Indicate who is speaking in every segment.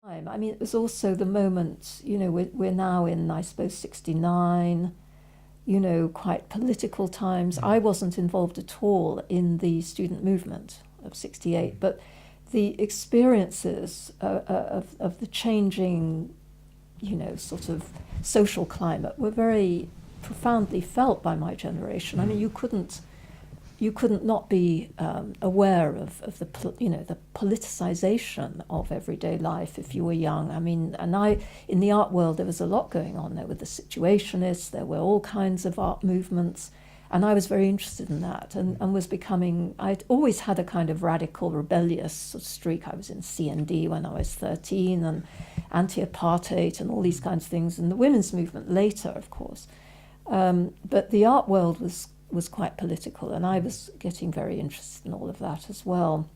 Speaker 1: I mean, it was also the moment, we're now in, I suppose, 69, quite political times. I wasn't involved at all in the student movement of 68, but the experiences of the changing, sort of social climate were very profoundly felt by my generation. I mean, you couldn't not be aware of the politicization of everyday life if you were young. I mean, in the art world there was a lot going on. There were the Situationists, there were all kinds of art movements, and I was very interested in that and was becoming. I'd always had a kind of radical, rebellious sort of streak. I was in CND when I was 13, and anti-apartheid and all these kinds of things, and the women's movement later, of course. But the art world was quite political, and I was getting very interested in all of that as well.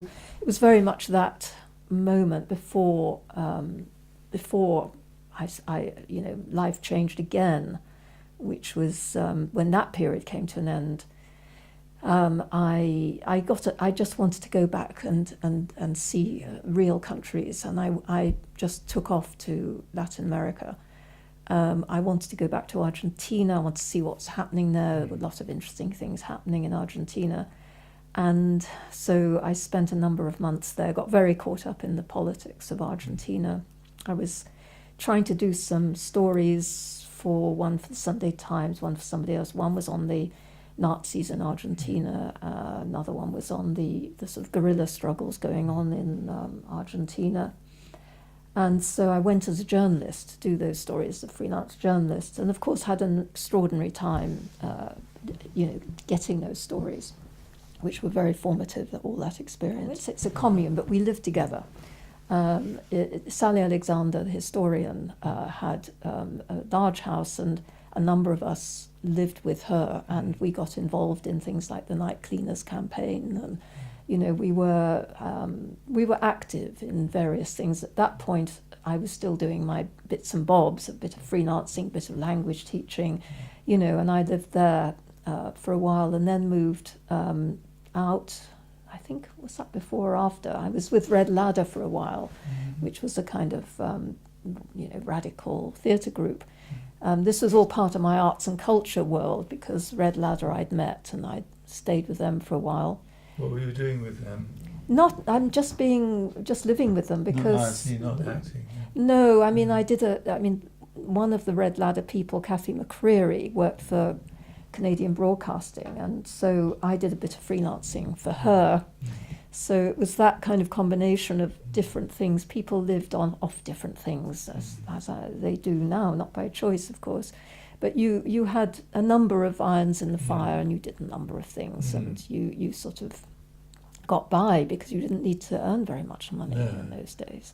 Speaker 1: It was very much that moment before life changed again, which was when that period came to an end. I just wanted to go back and see real countries, and I just took off to Latin America. I wanted to go back to Argentina. I wanted to see what's happening there. There were a lot of interesting things happening in Argentina. And so I spent a number of months there, got very caught up in the politics of Argentina. I was trying to do some stories, one for the Sunday Times, one for somebody else. One was on the Nazis in Argentina. Another one was on the sort of guerrilla struggles going on in Argentina. And so I went as a journalist to do those stories, a freelance journalist, and of course had an extraordinary time, getting those stories, which were very formative, all that experience. It's a commune, but we lived together. Sally Alexander, the historian, had a large house, and a number of us lived with her, and we got involved in things like the Night Cleaners campaign, and we were active in various things. At that point, I was still doing my bits and bobs, a bit of freelancing, a bit of language teaching, and I lived there for a while, and then moved out. I think, was that before or after? I was with Red Ladder for a while, which was a kind of radical theatre group. This was all part of my arts and culture world, because Red Ladder I'd met, and I'd stayed with them for a while.
Speaker 2: What were you doing with them?
Speaker 1: I'm just living with them, because
Speaker 2: not acting.
Speaker 1: No, I mean one of the Red Ladder people, Kathy McCreary, worked for Canadian Broadcasting, and so I did a bit of freelancing for her. So it was that kind of combination of different things. People lived off different things, as they do now, not by choice, of course. But you had a number of irons in the fire, and you did a number of things, and you sort of got by because you didn't need to earn very much money in those days.